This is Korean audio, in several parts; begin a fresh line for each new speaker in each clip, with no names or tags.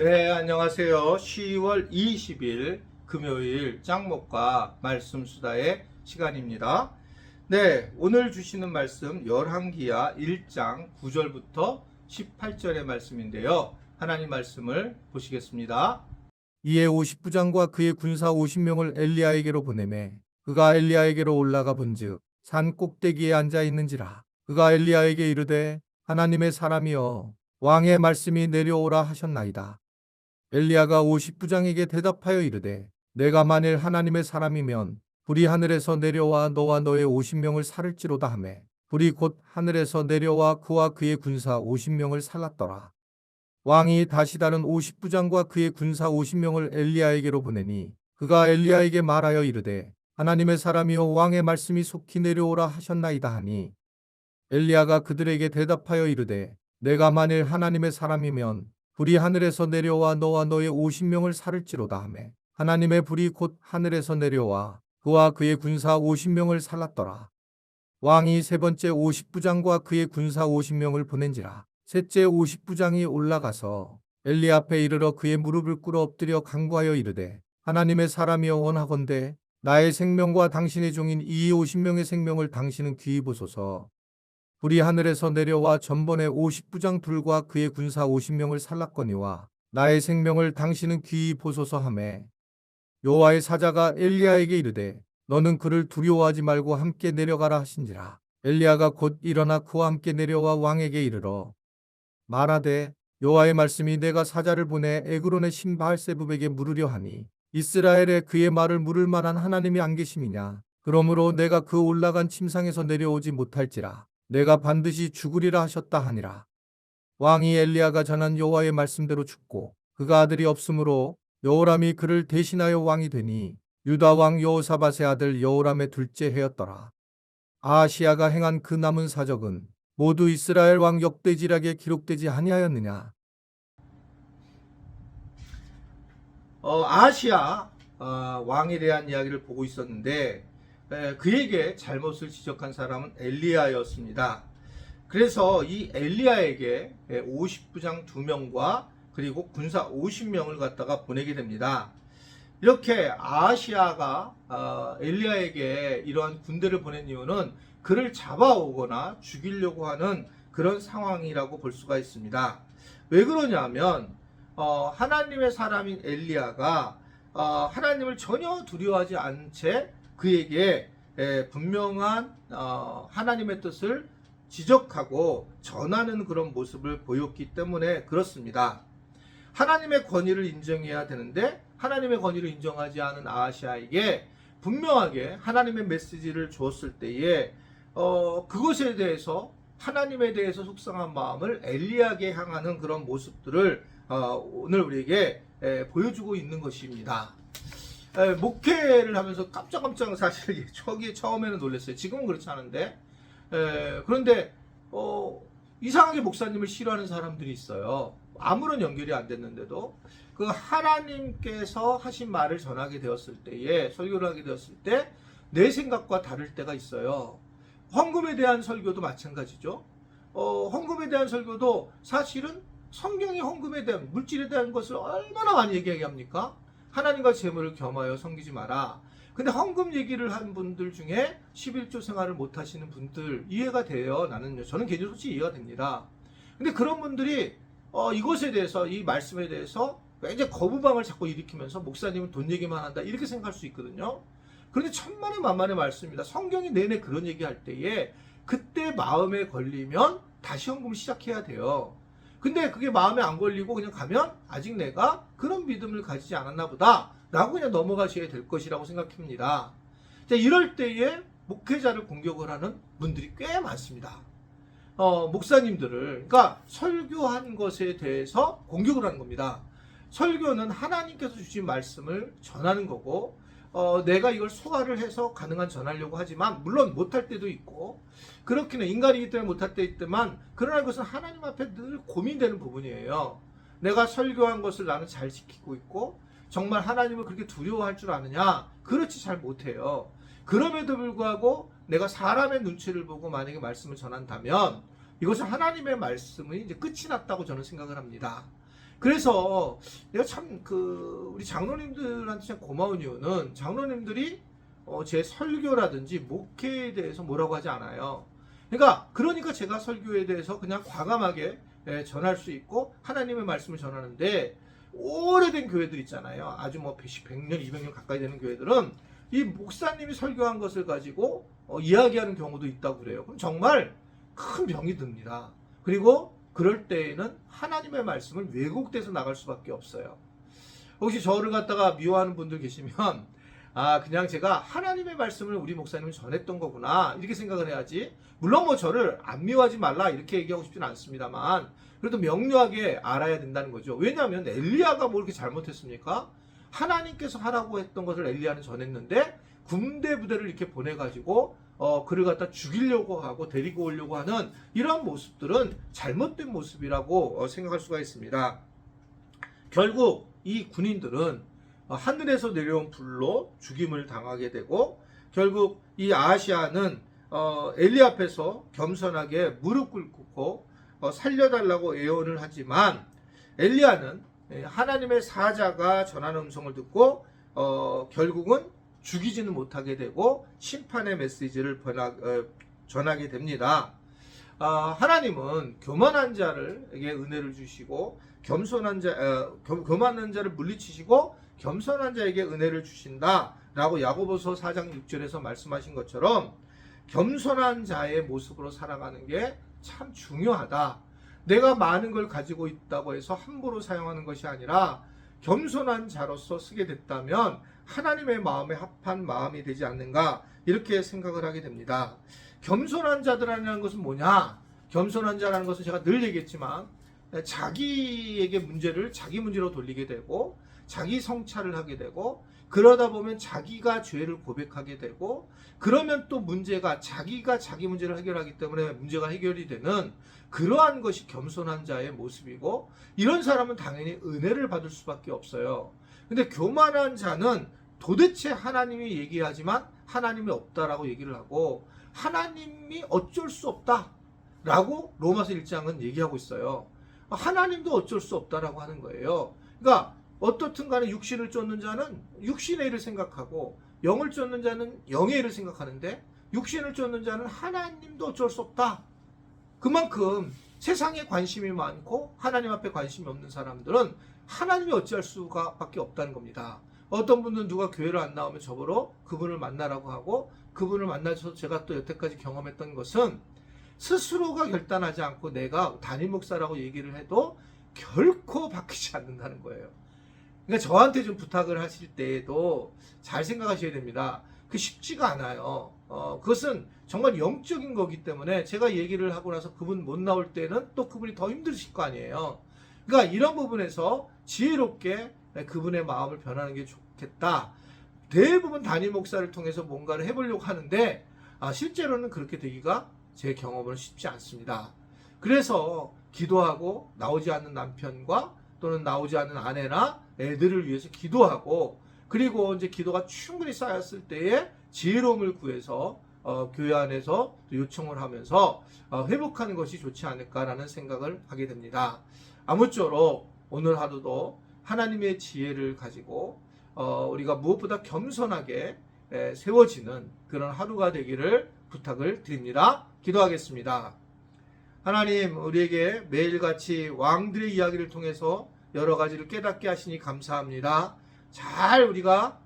네, 안녕하세요. 10월 20일 금요일 짱목과 말씀 수다의 시간입니다. 네, 오늘 주시는 말씀 열왕기야 1장 9절부터 18절의 말씀인데요. 하나님 말씀을 보시겠습니다.
이에 50부장과 그의 군사 50명을 엘리야에게로 보내매 그가 엘리야에게로 올라가 본즉 산 꼭대기에 앉아 있는지라. 그가 엘리야에게 이르되 하나님의 사람이여 왕의 말씀이 내려오라 하셨나이다. 엘리야가 50부장에게 대답하여 이르되 내가 만일 하나님의 사람이면 불이 하늘에서 내려와 너와 너의 50명을 살을지로다 하매 불이 곧 하늘에서 내려와 그와 그의 군사 50명을 살랐더라. 왕이 다시 다른 50부장과 그의 군사 50명을 엘리야에게로 보내니 그가 엘리야에게 말하여 이르되 하나님의 사람이여 왕의 말씀이 속히 내려오라 하셨나이다 하니 엘리야가 그들에게 대답하여 이르되 내가 만일 하나님의 사람이면 불이 하늘에서 내려와 너와 너의 50명을 살을지로다 하매 하나님의 불이 곧 하늘에서 내려와 그와 그의 군사 50명을 살랐더라. 왕이 세 번째 50부장과 그의 군사 50명을 보낸지라. 셋째 50부장이 올라가서 엘리 앞에 이르러 그의 무릎을 꿇어 엎드려 간구하여 이르되 하나님의 사람이여 원하건대 나의 생명과 당신의 종인 이 50명의 생명을 당신은 귀히 보소서. 불이 하늘에서 내려와 전번에 50부장 둘과 그의 군사 50명을 살랐거니와 나의 생명을 당신은 귀히 보소서 하매 여호와의 사자가 엘리야에게 이르되 너는 그를 두려워하지 말고 함께 내려가라 하신지라. 엘리야가 곧 일어나 그와 함께 내려와 왕에게 이르러 말하되 여호와의 말씀이 내가 사자를 보내 에그론의 신 바알세붑에게 물으려 하니 이스라엘에 그의 말을 물을 만한 하나님이 안 계심이냐. 그러므로 내가 그 올라간 침상에서 내려오지 못할지라 내가 반드시 죽으리라 하셨다 하니라. 왕이 엘리야가 전한 여호와의 말씀대로 죽고 그가 아들이 없으므로 여호람이 그를 대신하여 왕이 되니 유다 왕 여호사밧의 아들 여호람의 둘째 해였더라. 아하시야가 행한 그 남은 사적은 모두 이스라엘 왕 역대지략에 기록되지 아니하였느냐.
아시아 왕에 대한 이야기를 보고 있었는데 그에게 잘못을 지적한 사람은 엘리야였습니다. 그래서 이 엘리야에게 50부장 2명과 그리고 군사 50명을 갖다가 보내게 됩니다. 이렇게 아하시아가 엘리야에게 이러한 군대를 보낸 이유는 그를 잡아오거나 죽이려고 하는 그런 상황이라고 볼 수가 있습니다. 왜 그러냐면 하나님의 사람인 엘리야가 하나님을 전혀 두려워하지 않은 채 그에게 분명한 하나님의 뜻을 지적하고 전하는 그런 모습을 보였기 때문에 그렇습니다. 하나님의 권위를 인정해야 되는데 하나님의 권위를 인정하지 않은 아하시아에게 분명하게 하나님의 메시지를 주었을 때에 그것에 대해서 하나님에 대해서 속상한 마음을 엘리야에게 향하는 그런 모습들을 오늘 우리에게 보여주고 있는 것입니다. 목회를 하면서 깜짝깜짝 사실 저기 처음에는 놀랐어요. 지금은 그렇지 않은데 그런데 이상하게 목사님을 싫어하는 사람들이 있어요. 아무런 연결이 안 됐는데도 그 하나님께서 하신 말을 전하게 되었을 때에 설교를 하게 되었을 때 내 생각과 다를 때가 있어요. 헌금에 대한 설교도 마찬가지죠. 헌금에 대한 설교도 사실은 성경이 헌금에 대한 물질에 대한 것을 얼마나 많이 얘기합니까? 하나님과 재물을 겸하여 섬기지 마라. 근데 헌금 얘기를 한 분들 중에 11조 생활을 못 하시는 분들 이해가 돼요. 나는요. 저는 개인적으로 솔직히 이해가 됩니다. 근데 그런 분들이 이것에 대해서 이 말씀에 대해서 굉장히 거부감을 자꾸 일으키면서 목사님은 돈 얘기만 한다 이렇게 생각할 수 있거든요. 그런데 천만의 만만의 말씀입니다. 성경이 내내 그런 얘기할 때에 그때 마음에 걸리면 다시 헌금을 시작해야 돼요. 근데 그게 마음에 안 걸리고 그냥 가면 아직 내가 그런 믿음을 가지지 않았나 보다 라고 그냥 넘어가셔야 될 것이라고 생각합니다. 자, 이럴 때에 목회자를 공격을 하는 분들이 꽤 많습니다. 목사님들을 그러니까 설교한 것에 대해서 공격을 하는 겁니다. 설교는 하나님께서 주신 말씀을 전하는 거고 내가 이걸 소화를 해서 가능한 전하려고 하지만 물론 못할 때도 있고 그렇기는 인간이기 때문에 못할 때 있지만 그러나 그것은 하나님 앞에 늘 고민되는 부분이에요. 내가 설교한 것을 나는 잘 지키고 있고 정말 하나님을 그렇게 두려워할 줄 아느냐? 그렇지 잘 못해요. 그럼에도 불구하고 내가 사람의 눈치를 보고 만약에 말씀을 전한다면 이것은 하나님의 말씀이 이제 끝이 났다고 저는 생각을 합니다. 그래서 내가 참 우리 장로님들한테 참 고마운 이유는 장로님들이 제 설교라든지 목회에 대해서 뭐라고 하지 않아요. 그러니까 제가 설교에 대해서 그냥 과감하게 전할 수 있고 하나님의 말씀을 전하는데, 오래된 교회들 있잖아요. 아주 뭐 100년, 200년 가까이 되는 교회들은 이 목사님이 설교한 것을 가지고 이야기하는 경우도 있다고 그래요. 그럼 정말 큰 병이 듭니다. 그리고 그럴 때에는 하나님의 말씀을 왜곡돼서 나갈 수밖에 없어요. 혹시 저를 갖다가 미워하는 분들 계시면, 그냥 제가 하나님의 말씀을 우리 목사님은 전했던 거구나, 이렇게 생각을 해야지. 물론 뭐 저를 안 미워하지 말라 이렇게 얘기하고 싶지는 않습니다만, 그래도 명료하게 알아야 된다는 거죠. 왜냐하면 엘리야가 뭐 이렇게 잘못했습니까? 하나님께서 하라고 했던 것을 엘리야는 전했는데 군대 부대를 이렇게 보내가지고 그를 갖다 죽이려고 하고 데리고 오려고 하는 이러한 모습들은 잘못된 모습이라고 생각할 수가 있습니다. 결국 이 군인들은 하늘에서 내려온 불로 죽임을 당하게 되고, 결국 이 아하시아는 엘리 앞에서 겸손하게 무릎 꿇고 살려달라고 애원을 하지만, 엘리야는 하나님의 사자가 전하는 음성을 듣고 결국은 죽이지는 못하게 되고 심판의 메시지를 전하게 됩니다. 하나님은 교만한 자에게 은혜를 주시고 교만한 자를 물리치시고 겸손한 자에게 은혜를 주신다라고 야고보서 4장 6절에서 말씀하신 것처럼, 겸손한 자의 모습으로 살아가는 게 참 중요하다. 내가 많은 걸 가지고 있다고 해서 함부로 사용하는 것이 아니라 겸손한 자로서 쓰게 됐다면 하나님의 마음에 합한 마음이 되지 않는가, 이렇게 생각을 하게 됩니다. 겸손한 자들이라는 것은 뭐냐? 겸손한 자라는 것은 제가 늘 얘기했지만 자기에게 문제를 자기 문제로 돌리게 되고 자기 성찰을 하게 되고, 그러다 보면 자기가 죄를 고백하게 되고, 그러면 또 문제가 자기가 자기 문제를 해결하기 때문에 문제가 해결이 되는 그러한 것이 겸손한 자의 모습이고, 이런 사람은 당연히 은혜를 받을 수밖에 없어요. 근데 교만한 자는 도대체 하나님이 얘기하지만 하나님이 없다라고 얘기를 하고, 하나님이 어쩔 수 없다라고 로마서 1장은 얘기하고 있어요. 하나님도 어쩔 수 없다라고 하는 거예요. 그러니까 어떻든 간에 육신을 쫓는 자는 육신의 일을 생각하고, 영을 쫓는 자는 영의 일을 생각하는데, 육신을 쫓는 자는 하나님도 어쩔 수 없다. 그만큼 세상에 관심이 많고 하나님 앞에 관심이 없는 사람들은 하나님이 어찌할 수가 밖에 없다는 겁니다. 어떤 분들은 누가 교회를 안 나오면 저보러 그분을 만나라고 하고, 그분을 만나서 제가 또 여태까지 경험했던 것은 스스로가 결단하지 않고 내가 담임 목사라고 얘기를 해도 결코 바뀌지 않는다는 거예요. 그러니까 저한테 좀 부탁을 하실 때에도 잘 생각하셔야 됩니다. 쉽지가 않아요. 그것은 정말 영적인 거기 때문에 제가 얘기를 하고 나서 그분 못 나올 때는 또 그분이 더 힘드실 거 아니에요. 그러니까 이런 부분에서 지혜롭게 그분의 마음을 변하는 게 좋겠다. 대부분 담임 목사를 통해서 뭔가를 해보려고 하는데 실제로는 그렇게 되기가 제 경험으로는 쉽지 않습니다. 그래서 기도하고 나오지 않는 남편과 또는 나오지 않는 아내나 애들을 위해서 기도하고, 그리고 이제 기도가 충분히 쌓였을 때에 지혜로움을 구해서 교회 안에서 요청을 하면서 회복하는 것이 좋지 않을까라는 생각을 하게 됩니다. 아무쪼록 오늘 하루도 하나님의 지혜를 가지고 우리가 무엇보다 겸손하게 세워지는 그런 하루가 되기를 부탁을 드립니다. 기도하겠습니다. 하나님, 우리에게 매일같이 왕들의 이야기를 통해서 여러 가지를 깨닫게 하시니 감사합니다. 잘 우리가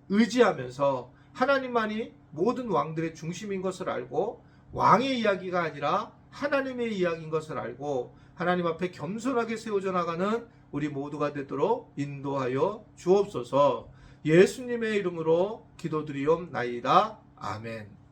의지하면서 하나님만이 모든 왕들의 중심인 것을 알고, 왕의 이야기가 아니라 하나님의 이야기인 것을 알고 하나님 앞에 겸손하게 세워져 나가는 우리 모두가 되도록 인도하여 주옵소서. 예수님의 이름으로 기도드리옵나이다. 아멘.